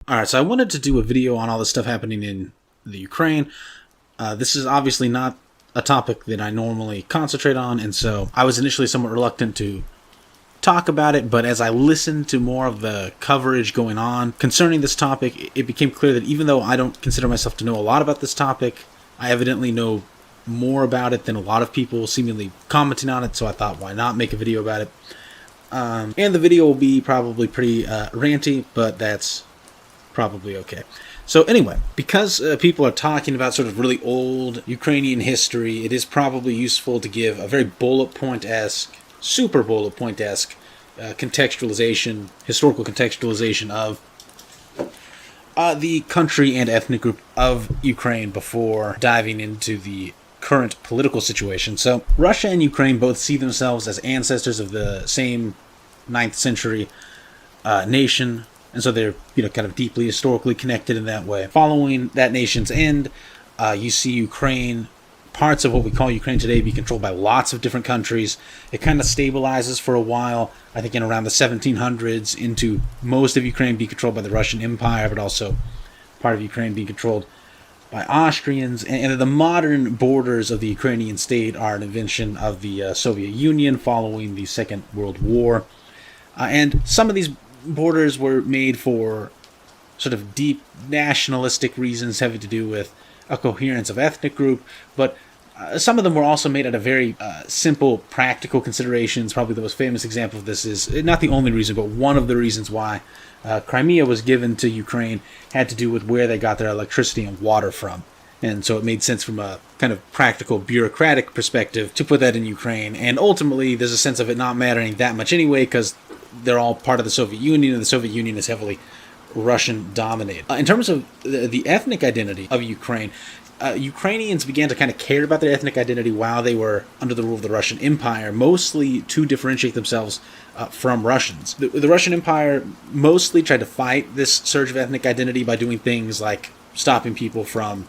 Alright, so I wanted to do a video on all the stuff happening in the Ukraine. This is obviously not a topic that I normally concentrate on, and so I was initially somewhat reluctant to talk about it, but as I listened to more of the coverage going on concerning this topic, it became clear that even though I don't consider myself to know a lot about this topic, I evidently know more about it than a lot of people seemingly commenting on it, so I thought, why not make a video about it? And the video will be probably pretty ranty, but that's probably okay. So anyway, because people are talking about sort of really old Ukrainian history, it is probably useful to give a very bullet point-esque, super bullet point-esque contextualization, historical contextualization of the country and ethnic group of Ukraine before diving into the current political situation. So Russia and Ukraine both see themselves as ancestors of the same 9th century nation, and so they're, kind of deeply historically connected in that way. Following that nation's end, you see Ukraine, parts of what we call Ukraine today, be controlled by lots of different countries. It kind of stabilizes for a while, I think in around the 1700s, into most of Ukraine being controlled by the Russian Empire, but also part of Ukraine being controlled by Austrians. And the modern borders of the Ukrainian state are an invention of the Soviet Union following the Second World War. And some of these borders were made for sort of deep nationalistic reasons having to do with a coherence of ethnic group, but some of them were also made out of very simple practical considerations. Probably the most famous example of this is, not the only reason, but one of the reasons why Crimea was given to Ukraine had to do with where they got their electricity and water from. And so it made sense from a kind of practical, bureaucratic perspective to put that in Ukraine. And ultimately, there's a sense of it not mattering that much anyway, because they're all part of the Soviet Union, and the Soviet Union is heavily Russian-dominated. In terms of the ethnic identity of Ukraine, Ukrainians began to kind of care about their ethnic identity while they were under the rule of the Russian Empire, mostly to differentiate themselves from Russians. The Russian Empire mostly tried to fight this surge of ethnic identity by doing things like stopping people from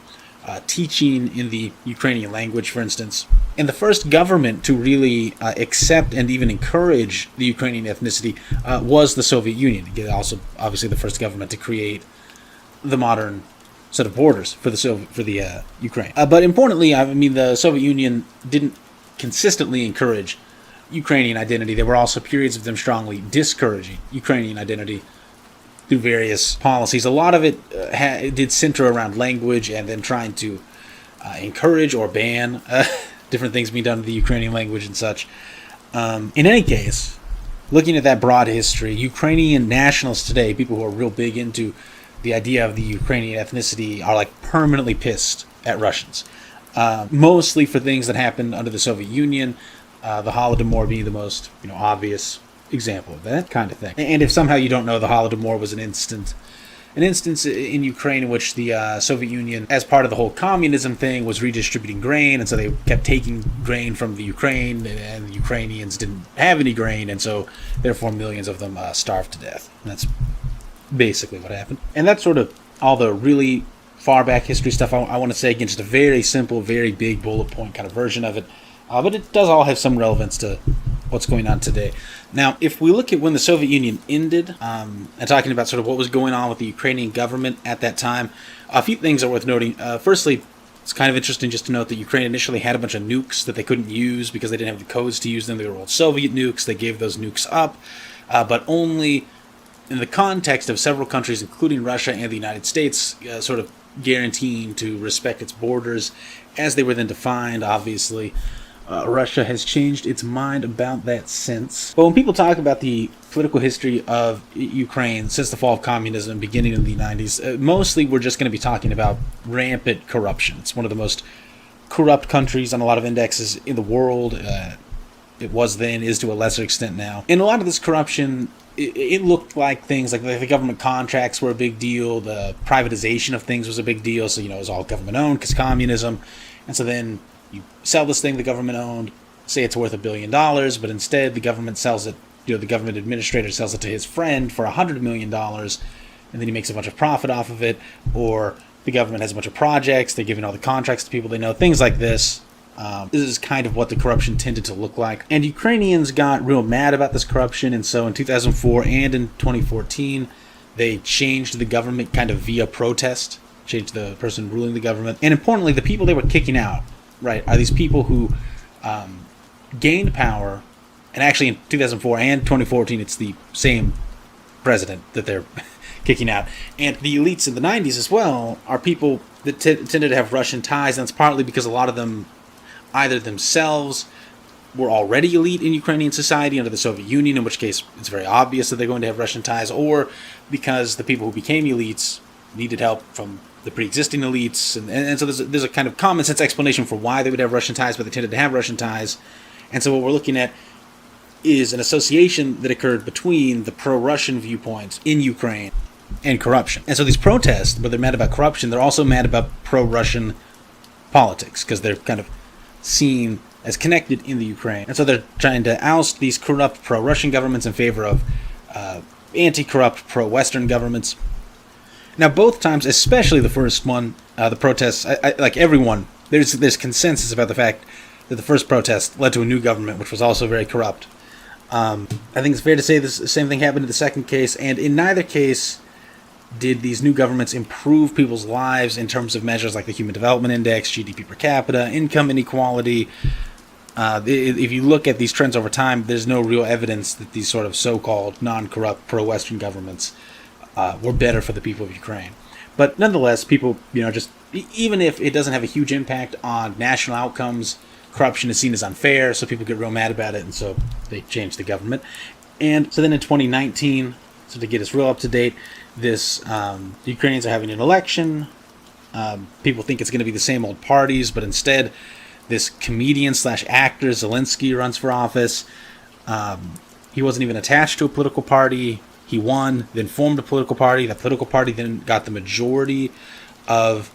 teaching in the Ukrainian language, for instance. And the first government to really accept and even encourage the Ukrainian ethnicity was the Soviet Union. Again, also, obviously, the first government to create the modern set of borders for the Ukraine. But importantly, the Soviet Union didn't consistently encourage Ukrainian identity. There were also periods of them strongly discouraging Ukrainian identity through various policies. A lot of it did center around language and then trying to encourage or ban different things being done to the Ukrainian language and such. In any case, looking at that broad history, Ukrainian nationalists today, people who are real big into the idea of the Ukrainian ethnicity, are like permanently pissed at Russians. Mostly for things that happened under the Soviet Union, the Holodomor being the most obvious example of that kind of thing. And if somehow you don't know, the Holodomor was an instance in Ukraine in which the Soviet Union, as part of the whole communism thing, was redistributing grain, and so they kept taking grain from the Ukraine, and the Ukrainians didn't have any grain, and so therefore millions of them starved to death. And that's basically what happened. And that's sort of all the really far back history stuff I want to say. Again, just a very simple, very big bullet point kind of version of it. But it does all have some relevance to what's going on today. Now, if we look at when the Soviet Union ended, and talking about sort of what was going on with the Ukrainian government at that time, a few things are worth noting. Firstly, it's kind of interesting just to note that Ukraine initially had a bunch of nukes that they couldn't use because they didn't have the codes to use them. They were old Soviet nukes. They gave those nukes up, but only in the context of several countries, including Russia and the United States, sort of guaranteeing to respect its borders as they were then defined, obviously. Russia has changed its mind about that since. But when people talk about the political history of Ukraine since the fall of communism, beginning in the 90s, mostly we're just going to be talking about rampant corruption. It's one of the most corrupt countries on a lot of indexes in the world. It was then, is to a lesser extent now. And a lot of this corruption, it looked like things like the government contracts were a big deal. The privatization of things was a big deal. So, it was all government owned because communism. And so then you sell this thing the government owned, say it's worth $1 billion, but instead the government sells it, the government administrator sells it to his friend for $100 million, and then he makes a bunch of profit off of it. Or the government has a bunch of projects, they're giving all the contracts to people they know, things like this. This is kind of what the corruption tended to look like. And Ukrainians got real mad about this corruption, and so in 2004 and in 2014, They changed the government kind of via protest, changed the person ruling the government. And importantly, the people they were kicking out, right, are these people who gained power. And actually in 2004 and 2014, it's the same president that they're kicking out. And the elites in the 90s as well are people that tended to have Russian ties. And it's partly because a lot of them either themselves were already elite in Ukrainian society under the Soviet Union, in which case it's very obvious that they're going to have Russian ties, or because the people who became elites needed help from the pre-existing elites. And so there's a kind of common sense explanation for why they would have Russian ties, but they tended to have Russian ties. And so what we're looking at is an association that occurred between the pro-Russian viewpoints in Ukraine and corruption. And so these protests, where they're mad about corruption, they're also mad about pro-Russian politics, because they're kind of seen as connected in the Ukraine. And so they're trying to oust these corrupt pro-Russian governments in favor of anti-corrupt pro-Western governments. Now, both times, especially the first one, the protests, like everyone, there's consensus about the fact that the first protest led to a new government, which was also very corrupt. I think it's fair to say the same thing happened in the second case, and in neither case did these new governments improve people's lives in terms of measures like the Human Development Index, GDP per capita, income inequality. If you look at these trends over time, there's no real evidence that these sort of so-called non-corrupt pro-Western governments were better for the people of Ukraine. But nonetheless, people, just even if it doesn't have a huge impact on national outcomes, corruption is seen as unfair, so people get real mad about it, and so they change the government. And so then in 2019, so to get us real up to date, the Ukrainians are having an election. People think it's going to be the same old parties, but instead, this comedian/actor Zelensky runs for office. He wasn't even attached to a political party. He won, then formed a political party. The political party then got the majority of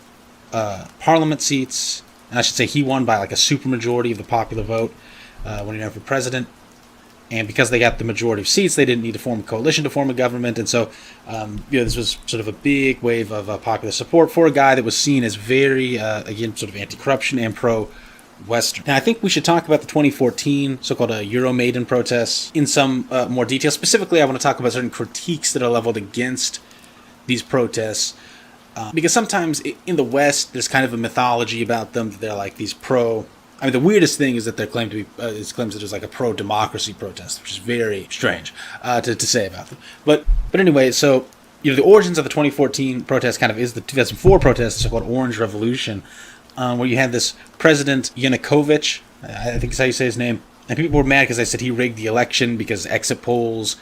parliament seats. And I should say he won by like a supermajority of the popular vote when he ran for president. And because they got the majority of seats, they didn't need to form a coalition to form a government. And so, this was sort of a big wave of popular support for a guy that was seen as very, again, sort of anti-corruption and pro-Western. Now, I think we should talk about the 2014 so-called Euromaidan protests in some more detail. Specifically, I want to talk about certain critiques that are leveled against these protests. Because sometimes in the West, there's kind of a mythology about them. They're like these the weirdest thing is that they're claimed to be, it claims that there's like a pro-democracy protest, which is very strange to say about them. But anyway, so, the origins of the 2014 protest kind of is the 2004 protest, the so-called Orange Revolution, where you had this President Yanukovych, I think is how you say his name, and people were mad because they said he rigged the election because exit polls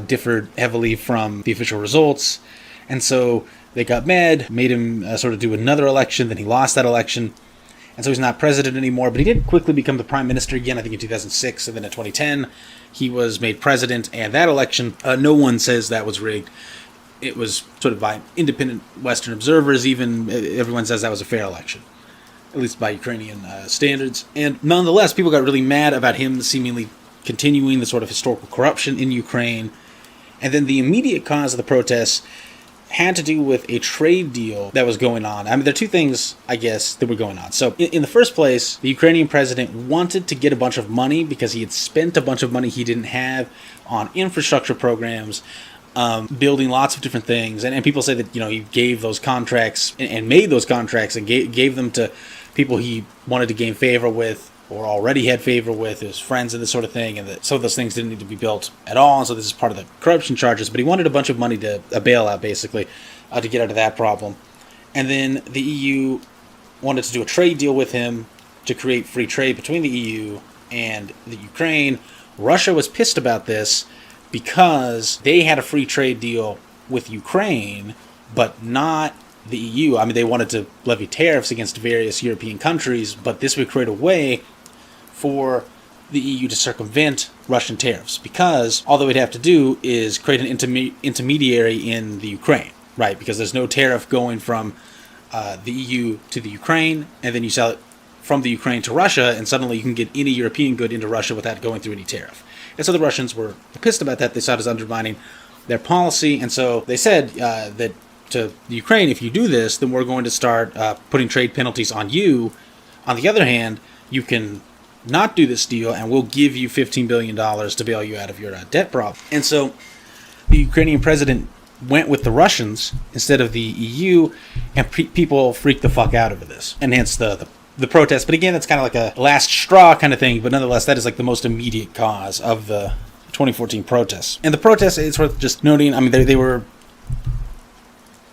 differed heavily from the official results. And so they got mad, made him sort of do another election, then he lost that election. And so he's not president anymore, but he did quickly become the prime minister again, I think in 2006, and then in 2010, he was made president, and that election, no one says that was rigged. It was sort of by independent Western observers, even everyone says that was a fair election, at least by Ukrainian standards. And nonetheless, people got really mad about him seemingly continuing the sort of historical corruption in Ukraine. And then the immediate cause of the protests had to do with a trade deal that was going on. There are two things, I guess, that were going on. So, in the first place, the Ukrainian president wanted to get a bunch of money because he had spent a bunch of money he didn't have on infrastructure programs, building lots of different things. And people say that, he gave those contracts and made those contracts and gave them to people he wanted to gain favor with or already had favor with his friends and this sort of thing, and that some of those things didn't need to be built at all, and so this is part of the corruption charges. But he wanted a bunch of money to a bailout, basically, to get out of that problem. And then the EU wanted to do a trade deal with him to create free trade between the EU and the Ukraine. Russia was pissed about this because they had a free trade deal with Ukraine, but not the EU. They wanted to levy tariffs against various European countries, but this would create a way for the EU to circumvent Russian tariffs, because all they would have to do is create an intermediary in the Ukraine, right? Because there's no tariff going from the EU to the Ukraine, and then you sell it from the Ukraine to Russia, and suddenly you can get any European good into Russia without going through any tariff. And so the Russians were pissed about that. They saw it as undermining their policy, and so they said that to the Ukraine, if you do this, then we're going to start putting trade penalties on you. On the other hand, you can not do this deal, and we'll give you $15 billion to bail you out of your debt problem. And so the Ukrainian president went with the Russians instead of the EU, and people freaked the fuck out over this, and hence the protest. But again, that's kind of like a last straw kind of thing, but nonetheless, that is like the most immediate cause of the 2014 protests. And the protests, it's worth just noting, I mean, they were,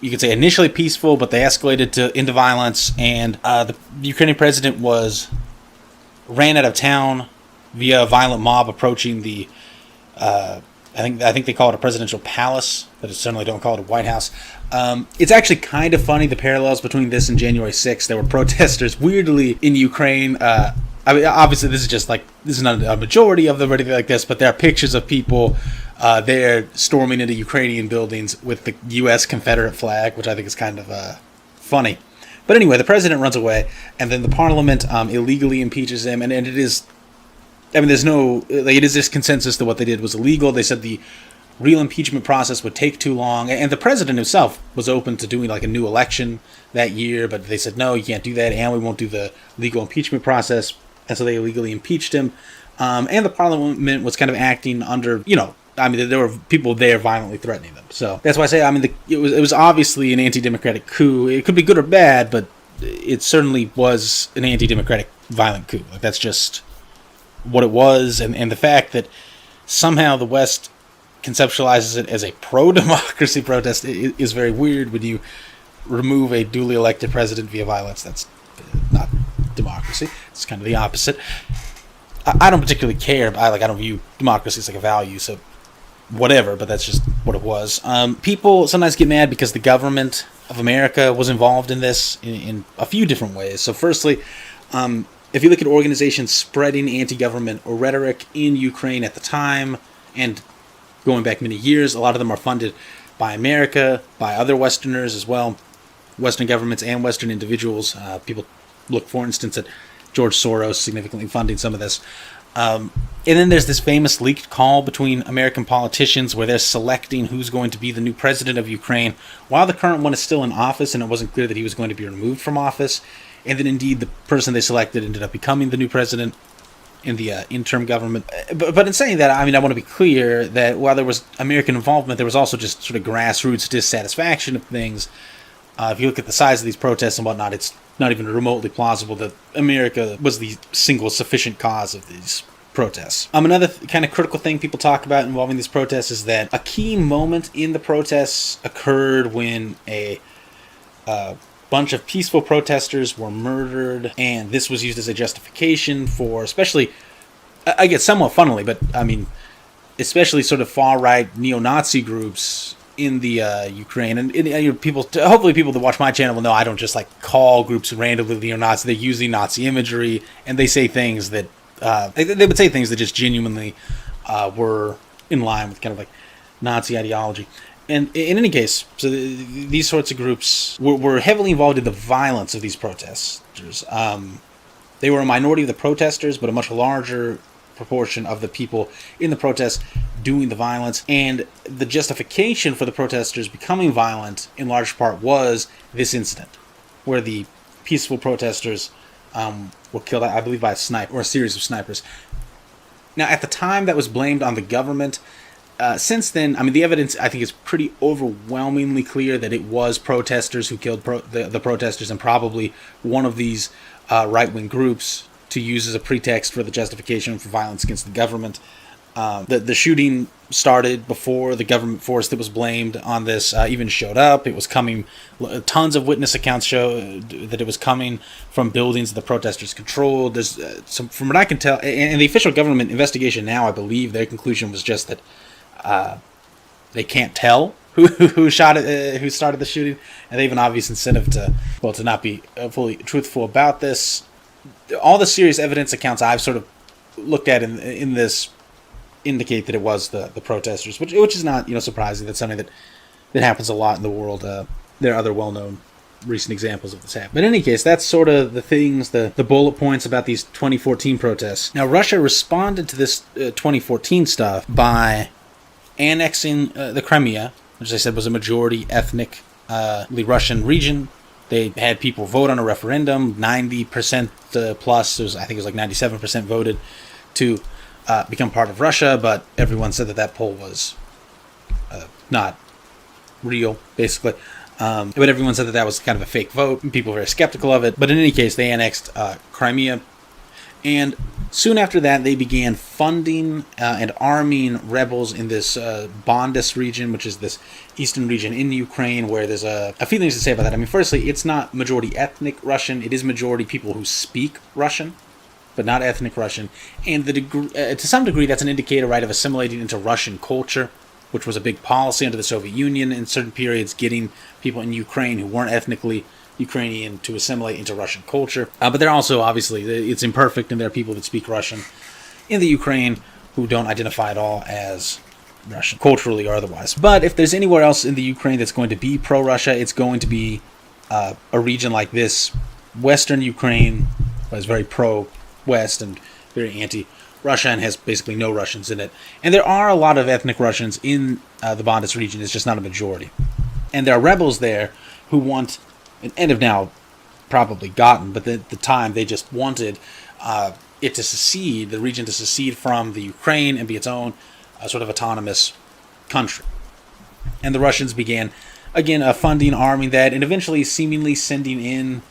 you could say, initially peaceful, but they escalated into violence, and the Ukrainian president ran out of town via a violent mob approaching the I think they call it a presidential palace, but it certainly don't call it a White House. It's actually kind of funny, the parallels between this and January 6th. There were protesters, weirdly, in Ukraine. I mean, obviously, this is not a majority of them or anything like this, but there are pictures of people there storming into Ukrainian buildings with the U.S. Confederate flag, which I think is kind of funny. But anyway, the president runs away, and then the parliament illegally impeaches him, and it is... I mean, it is this consensus that what they did was illegal. They said the real impeachment process would take too long, and the president himself was open to doing like a new election that year, but they said, no, you can't do that, and we won't do the legal impeachment process, and so they illegally impeached him. And the parliament was kind of acting under, I mean, there were people there violently threatening them. So that's why I say, I mean, it was obviously an anti-democratic coup. It could be good or bad, but it certainly was an anti-democratic violent coup. Like, that's just what it was, and the fact that somehow the West conceptualizes it as a pro-democracy protest is very weird. When you remove a duly elected president via violence, that's not democracy. It's kind of the opposite. I don't particularly care. I don't view democracy as like a value, so whatever, but that's just what it was. People sometimes get mad because the government of America was involved in this in a few different ways. So firstly, if you look at organizations spreading anti-government rhetoric in Ukraine at the time, and going back many years, a lot of them are funded by America, by other Westerners as well, Western governments and Western individuals. People look, for instance, at George Soros significantly funding some of this. And then there's this famous leaked call between American politicians where they're selecting who's going to be the new president of Ukraine while the current one is still in office, and it wasn't clear that he was going to be removed from office. And then indeed the person they selected ended up becoming the new president in the interim government. But in saying that, I mean, I want to be clear that while there was American involvement, there was also just sort of grassroots dissatisfaction of things. If you look at the size of these protests and whatnot, it's not even remotely plausible that America was the single sufficient cause of these protests. Another kind of critical thing people talk about involving these protests is that a key moment in the protests occurred when a bunch of peaceful protesters were murdered, and this was used as a justification for, especially, I guess somewhat funnily, but I mean, especially sort of far-right neo-Nazi groups in the Ukraine, and people, hopefully people that watch my channel will know I don't just like call groups randomly neo-Nazi. They're using Nazi imagery, and they say things that they would say things that just genuinely were in line with kind of like Nazi ideology. And in any case, so these sorts of groups were heavily involved in the violence of these protesters. They were a minority of the protesters, but a much larger proportion of the people in the protests doing the violence. And the justification for the protesters becoming violent, in large part, was this incident, where the peaceful protesters were killed, I believe, by a sniper, or a series of snipers. Now, at the time, that was blamed on the government. Since then, I mean, the evidence, I think, is pretty overwhelmingly clear that it was protesters who killed the protesters, and probably one of these right-wing groups to use as a pretext for the justification for violence against the government. The shooting started before the government force that was blamed on this even showed up. It was coming, tons of witness accounts show that it was coming from buildings that the protesters controlled. There's some, from what I can tell, and the official government investigation now, I believe, their conclusion was just that they can't tell who started the shooting, and they have an obvious incentive to not be fully truthful about this. All the serious evidence accounts I've sort of looked at in this indicate that it was the protesters, which is not surprising. That's something that happens a lot in the world. There are other well-known recent examples of this happening. But in any case, that's sort of the things, the bullet points about these 2014 protests. Now, Russia responded to this 2014 stuff by annexing the Crimea, which I said was a majority ethnically Russian region. They had people vote on a referendum. 90% plus, I think it was like 97% voted to become part of Russia, but everyone said that poll was not real, basically. But everyone said that that was kind of a fake vote. People were very skeptical of it. But in any case, they annexed Crimea. And soon after that, they began funding and arming rebels in this Donbass region, which is this eastern region in Ukraine, where there's a few things to say about that. I mean, firstly, it's not majority ethnic Russian. It is majority people who speak Russian, but not ethnic Russian. And to some degree, that's an indicator, right, of assimilating into Russian culture, which was a big policy under the Soviet Union in certain periods, getting people in Ukraine who weren't ethnically Ukrainian to assimilate into Russian culture. But they're also, obviously, it's imperfect, and there are people that speak Russian in the Ukraine who don't identify at all as Russian, culturally or otherwise. But if there's anywhere else in the Ukraine that's going to be pro-Russia, it's going to be a region like this. Western Ukraine is very pro-West and very anti-Russia and has basically no Russians in it. And there are a lot of ethnic Russians in the Donbass region. It's just not a majority. And there are rebels there who want, and have now probably gotten, but at the time they just wanted it to secede, the region to secede from the Ukraine and be its own sort of autonomous country. And the Russians began, again, funding, arming that, and eventually seemingly sending in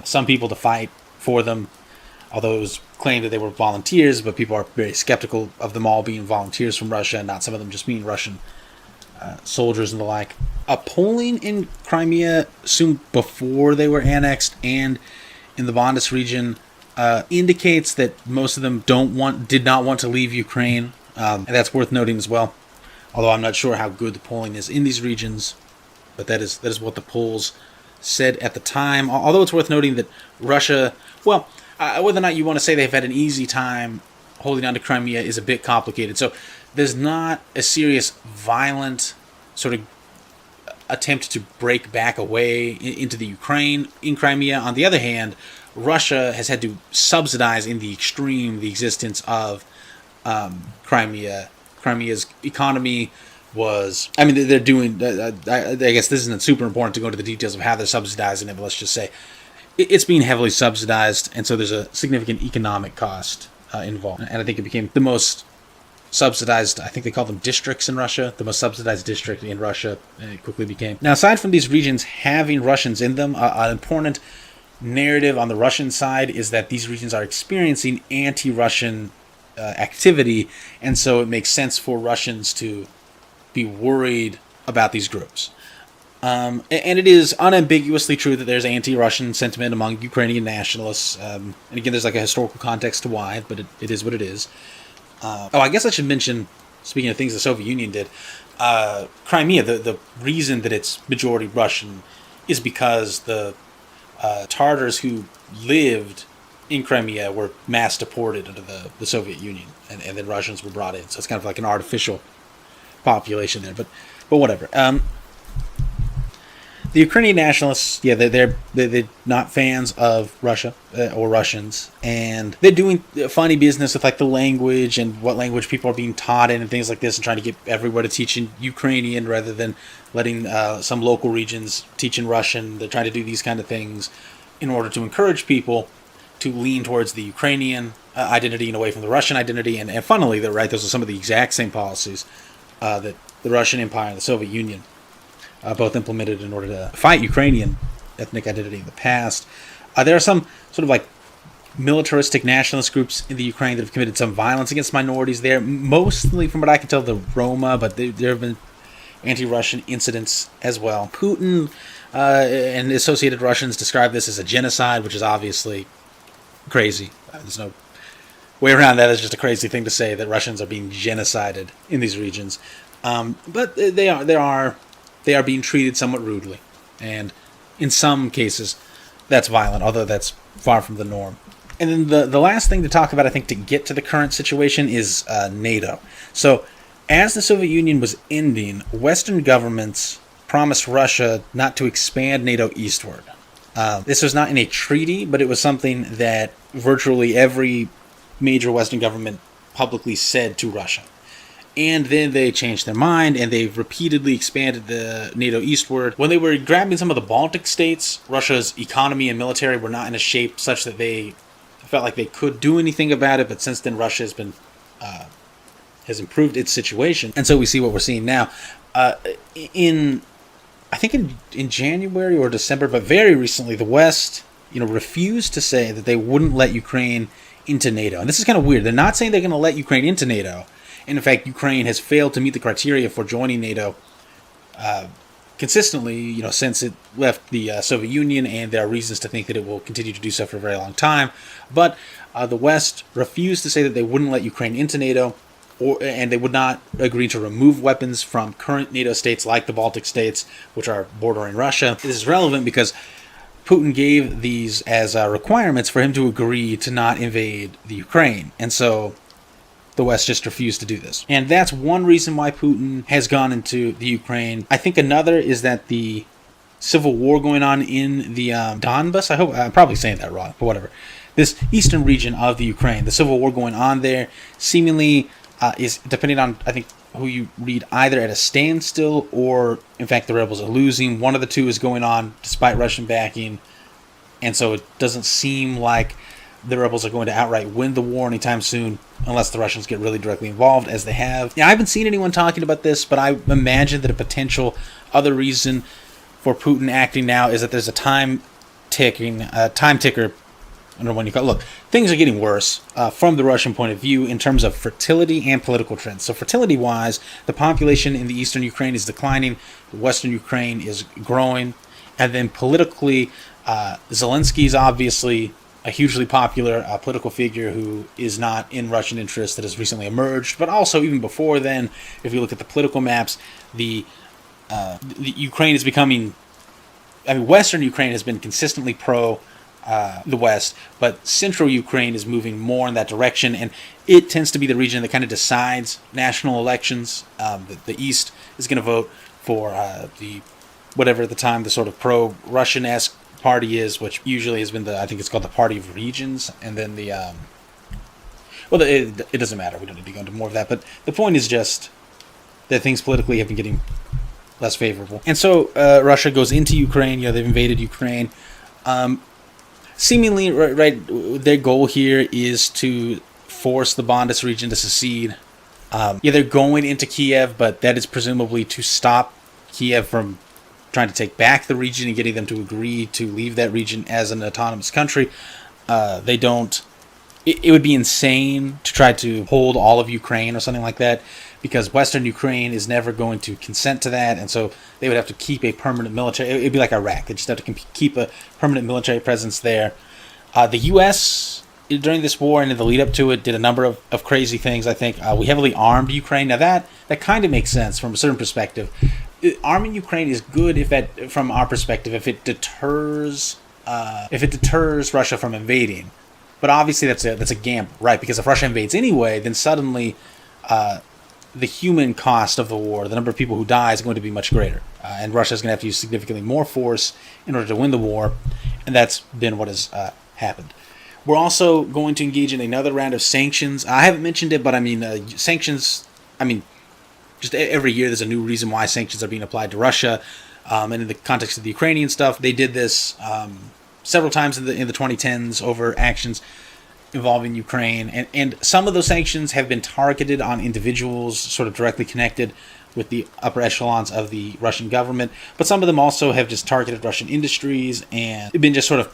some people to fight for them, although it was claimed that they were volunteers, but people are very skeptical of them all being volunteers from Russia, and not some of them just being Russian soldiers and the like. Polling in Crimea soon before they were annexed and in the Donbass region indicates that most of them did not want to leave Ukraine, and that's worth noting as well. Although I'm not sure how good the polling is in these regions, but that is what the polls said at the time. Although it's worth noting that Russia, well, whether or not you want to say they've had an easy time holding on to Crimea is a bit complicated. So there's not a serious violent sort of attempt to break back away into the Ukraine in Crimea. On the other hand, Russia has had to subsidize in the extreme the existence of Crimea. Crimea's economy was, I mean, they're doing, I guess this isn't super important to go into the details of how they're subsidizing it, but let's just say it's being heavily subsidized, and so there's a significant economic cost involved. And I think it became the most subsidized, I think they call them districts in Russia, the most subsidized district in Russia, and it quickly became. Now, aside from these regions having Russians in them, an important narrative on the Russian side is that these regions are experiencing anti-Russian activity, and so it makes sense for Russians to be worried about these groups. And it is unambiguously true that there's anti-Russian sentiment among Ukrainian nationalists. And again, there's like a historical context to why, but it is what it is. I guess I should mention, speaking of things the Soviet Union did, Crimea, the reason that it's majority Russian is because the Tatars who lived in Crimea were mass deported under the Soviet Union, and then Russians were brought in. So it's kind of like an artificial population there, but whatever. The Ukrainian nationalists, yeah, they're not fans of Russia or Russians, and they're doing funny business with like the language and what language people are being taught in and things like this, and trying to get everyone to teach in Ukrainian rather than letting some local regions teach in Russian. They're trying to do these kind of things in order to encourage people to lean towards the Ukrainian identity and away from the Russian identity. And funnily, right, those are some of the exact same policies that the Russian Empire and the Soviet Union both implemented in order to fight Ukrainian ethnic identity in the past. There are some sort of like militaristic nationalist groups in the Ukraine that have committed some violence against minorities there. Mostly, from what I can tell, the Roma, but there have been anti-Russian incidents as well. Putin and associated Russians describe this as a genocide, which is obviously crazy. There's no way around that. It's just a crazy thing to say that Russians are being genocided in these regions. But they are being treated somewhat rudely, and in some cases that's violent, although that's far from the norm. And then the last thing to talk about, I think, to get to the current situation is NATO. So as the Soviet Union was ending, Western governments promised Russia not to expand NATO eastward. This was not in a treaty, but it was something that virtually every major Western government publicly said to Russia. And then they changed their mind, and they've repeatedly expanded the NATO eastward. When they were grabbing some of the Baltic states, Russia's economy and military were not in a shape such that they felt like they could do anything about it. But since then, Russia has improved its situation, and so we see what we're seeing now. In I think in January or December, but very recently, the West, refused to say that they wouldn't let Ukraine into NATO. And this is kind of weird. They're not saying they're going to let Ukraine into NATO. And in fact, Ukraine has failed to meet the criteria for joining NATO consistently, since it left the Soviet Union, and there are reasons to think that it will continue to do so for a very long time. But the West refused to say that they wouldn't let Ukraine into NATO, and they would not agree to remove weapons from current NATO states like the Baltic states, which are bordering Russia. This is relevant because Putin gave these as requirements for him to agree to not invade the Ukraine. And so the West just refused to do this. And that's one reason why Putin has gone into the Ukraine. I think another is that the civil war going on in the Donbas, I'm probably saying that wrong, but whatever. This eastern region of the Ukraine, the civil war going on there seemingly is, depending on, I think, who you read, either at a standstill or, in fact, the rebels are losing. One of the two is going on despite Russian backing. And so it doesn't seem like the rebels are going to outright win the war anytime soon, unless the Russians get really directly involved, as they have. I haven't seen anyone talking about this, but I imagine that a potential other reason for Putin acting now is that there's a time ticker. I don't know when you call it. Look, things are getting worse from the Russian point of view in terms of fertility and political trends. So fertility-wise, the population in the eastern Ukraine is declining, the western Ukraine is growing, and then politically, Zelensky is obviously a hugely popular political figure who is not in Russian interest that has recently emerged. But also, even before then, if you look at the political maps, the Ukraine is becoming... Western Ukraine has been consistently pro the West, but central Ukraine is moving more in that direction, and it tends to be the region that kind of decides national elections. The East is going to vote for whatever at the time the sort of pro-Russian-esque party is, which usually has been I think it's called the Party of Regions, and then it doesn't matter, we don't need to go into more of that, but the point is just that things politically have been getting less favorable. And so Russia goes into Ukraine, they've invaded Ukraine. Seemingly, right, their goal here is to force the Donbas region to secede. They're going into Kiev, but that is presumably to stop Kiev from trying to take back the region and getting them to agree to leave that region as an autonomous country. They don't... It would be insane to try to hold all of Ukraine or something like that, because Western Ukraine is never going to consent to that, and so they would have to keep a permanent military... It would be like Iraq. They just have to keep a permanent military presence there. The U.S., during this war and in the lead-up to it, did a number of crazy things, I think. We heavily armed Ukraine. Now, that kind of makes sense from a certain perspective. Arming Ukraine is good from our perspective, if it deters Russia from invading. But obviously that's a gamble, right? Because if Russia invades anyway, then suddenly the human cost of the war, the number of people who die, is going to be much greater. And Russia is going to have to use significantly more force in order to win the war. And that's been what has happened. We're also going to engage in another round of sanctions. I haven't mentioned it, but sanctions, just every year there's a new reason why sanctions are being applied to Russia. And in the context of the Ukrainian stuff, they did this several times in the 2010s over actions involving Ukraine. And some of those sanctions have been targeted on individuals sort of directly connected with the upper echelons of the Russian government. But some of them also have just targeted Russian industries and been just sort of,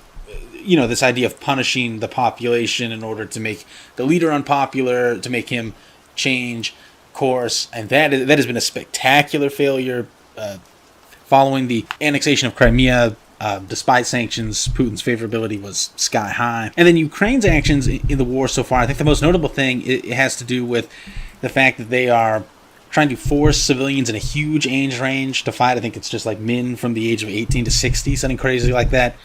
this idea of punishing the population in order to make the leader unpopular, to make him change course. And that has been a spectacular failure. Following the annexation of Crimea, despite sanctions, Putin's favorability was sky high. And then Ukraine's actions in the war so far, I think the most notable thing, it has to do with the fact that they are trying to force civilians in a huge age range to fight. I think it's just like men from the age of 18 to 60, something crazy like that.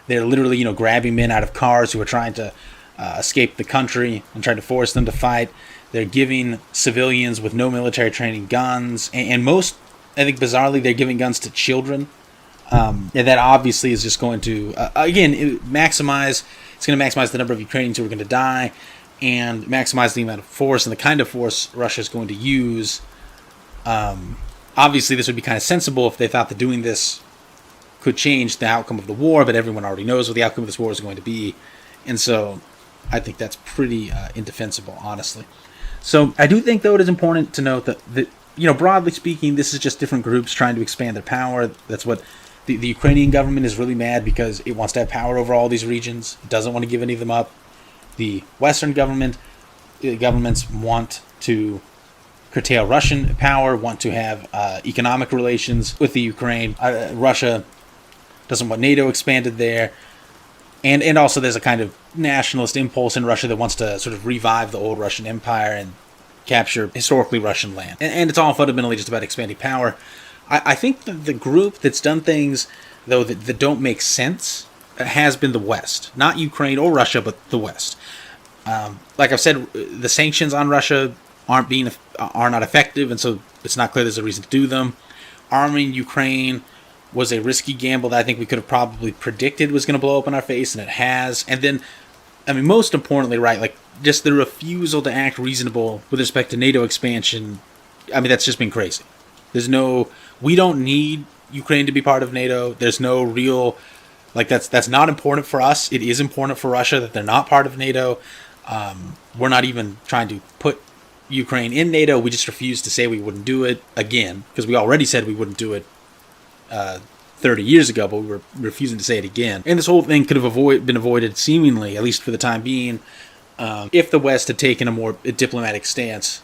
They're literally, grabbing men out of cars who are trying to escape the country and trying to force them to fight. They're giving civilians with no military training guns, and most, I think bizarrely, they're giving guns to children. And that obviously is just going to, maximize the number of Ukrainians who are going to die, and maximize the amount of force and the kind of force Russia is going to use. Obviously, this would be kind of sensible if they thought that doing this could change the outcome of the war, but everyone already knows what the outcome of this war is going to be. And so I think that's pretty indefensible, honestly. So I do think, though, it is important to note that broadly speaking, this is just different groups trying to expand their power. That's what the Ukrainian government is really mad because it wants to have power over all these regions. It doesn't want to give any of them up. The Western governments want to curtail Russian power, want to have economic relations with the Ukraine. Russia doesn't want NATO expanded there. And also there's a kind of nationalist impulse in Russia that wants to sort of revive the old Russian Empire and capture historically Russian land. And it's all fundamentally just about expanding power. I think that the group that's done things, though, that don't make sense has been the West. Not Ukraine or Russia, but the West. Like I've said, the sanctions on Russia are not effective, and so it's not clear there's a reason to do them. Arming Ukraine was a risky gamble that I think we could have probably predicted was going to blow up in our face, and it has. And then, most importantly, right, like, just the refusal to act reasonable with respect to NATO expansion, that's just been crazy. We don't need Ukraine to be part of NATO. There's no real, that's not important for us. It is important for Russia that they're not part of NATO. We're not even trying to put Ukraine in NATO. We just refuse to say we wouldn't do it again, because we already said we wouldn't do it 30 years ago, but we were refusing to say it again. And this whole thing could have been avoided, seemingly, at least for the time being, if the West had taken a more diplomatic stance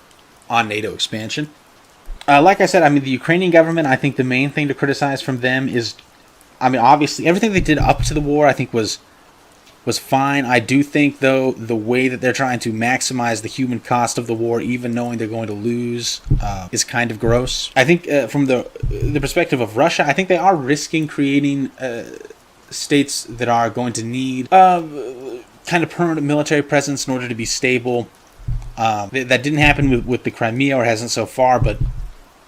on NATO expansion. Like I said, the Ukrainian government, I think the main thing to criticize from them is, obviously, everything they did up to the war, I think, was fine. I do think, though, the way that they're trying to maximize the human cost of the war, even knowing they're going to lose, is kind of gross. I think from the perspective of Russia, I think they are risking creating states that are going to need kind of permanent military presence in order to be stable. That didn't happen with the Crimea, or hasn't so far, but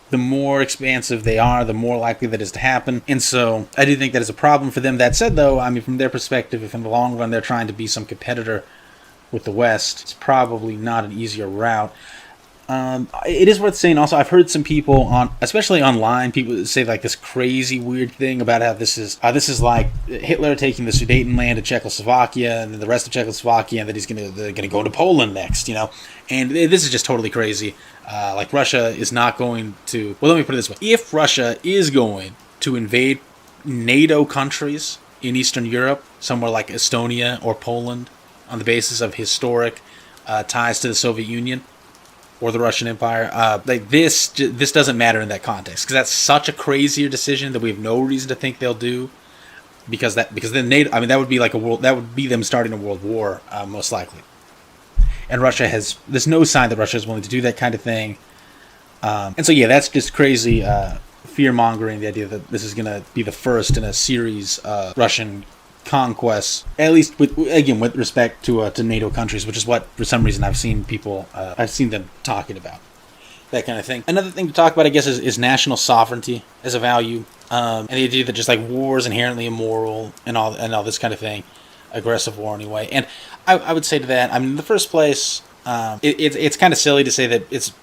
the more expansive they are, the more likely that is to happen. And so I do think that is a problem for them. That said, though, from their perspective, if in the long run they're trying to be some competitor with the West, it's probably not an easier route. It is worth saying also, I've heard some people especially online, people say this crazy weird thing about how this is like Hitler taking the Sudetenland of Czechoslovakia and then the rest of Czechoslovakia, and that they're gonna go to Poland next, And this is just totally crazy. Russia is not going to. Well, let me put it this way: if Russia is going to invade NATO countries in Eastern Europe, somewhere like Estonia or Poland, on the basis of historic ties to the Soviet Union or the Russian Empire, this doesn't matter in that context, because that's such a crazier decision that we have no reason to think they'll do, because then NATO, that would be that would be them starting a world war, most likely. And there's no sign that Russia is willing to do that kind of thing. And so, yeah, that's just crazy fear-mongering, the idea that this is going to be the first in a series of Russian conquests, at least with respect to NATO countries, which is what, for some reason, I've seen them talking about. That kind of thing. Another thing to talk about, I guess, is national sovereignty as a value. And the idea that just war is inherently immoral and all this kind of thing. Aggressive war anyway. And I would say to that, in the first place, it's kind of silly to say that it's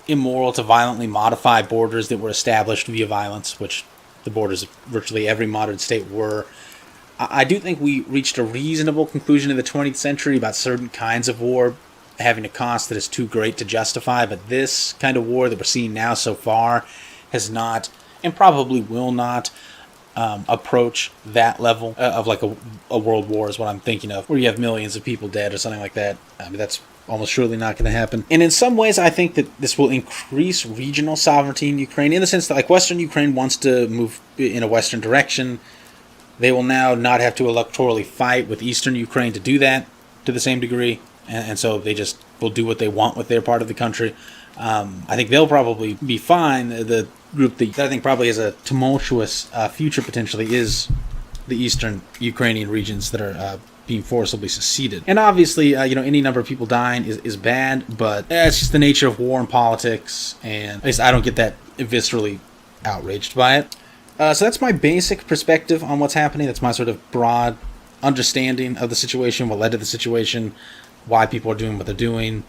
immoral to violently modify borders that were established via violence, which the borders of virtually every modern state were. I do think we reached a reasonable conclusion in the 20th century about certain kinds of war having a cost that is too great to justify, but this kind of war that we're seeing now so far has not, and probably will not, approach that level of a world war is what I'm thinking of, where you have millions of people dead or something like that. That's almost surely not going to happen. And in some ways, I think that this will increase regional sovereignty in Ukraine, in the sense that Western Ukraine wants to move in a Western direction. They will now not have to electorally fight with Eastern Ukraine to do that to the same degree, and so they just will do what they want with their part of the country. I think they'll probably be fine. The group that I think probably has a tumultuous future potentially is the Eastern Ukrainian regions that are being forcibly seceded. And obviously, any number of people dying is bad, but it's just the nature of war and politics, and at least I don't get that viscerally outraged by it. So that's my basic perspective on what's happening. That's my sort of broad understanding of the situation, what led to the situation, why people are doing what they're doing.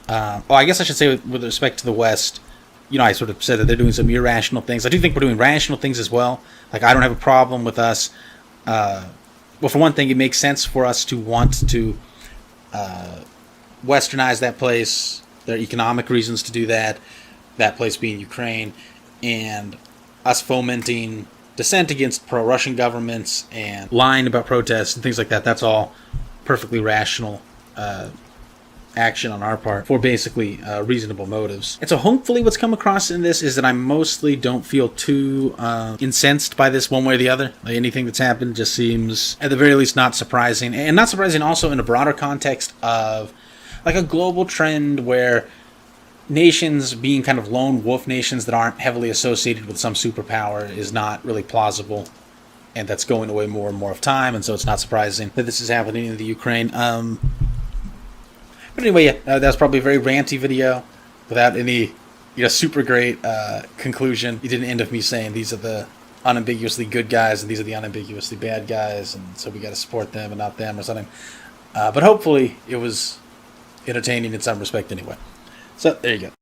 I guess I should say with respect to the West, I sort of said that they're doing some irrational things. I do think we're doing rational things as well. I don't have a problem with us. Well, for one thing, it makes sense for us to want to westernize that place. There are economic reasons to do that. that place being Ukraine, and us fomenting dissent against pro-Russian governments and lying about protests and things like that. That's all perfectly rational action on our part for basically reasonable motives. And so hopefully what's come across in this is that I mostly don't feel too incensed by this one way or the other. Like, anything that's happened just seems, at the very least, not surprising. And not surprising also in a broader context of like a global trend where nations being kind of lone wolf nations that aren't heavily associated with some superpower is not really plausible, and that's going away more and more of time, and so it's not surprising that this is happening in the Ukraine. But anyway, yeah, that's probably a very ranty video without any super great conclusion. It didn't end with me saying these are the unambiguously good guys and these are the unambiguously bad guys, and so we got to support them and not them or something. But hopefully it was entertaining in some respect anyway. So, there you go.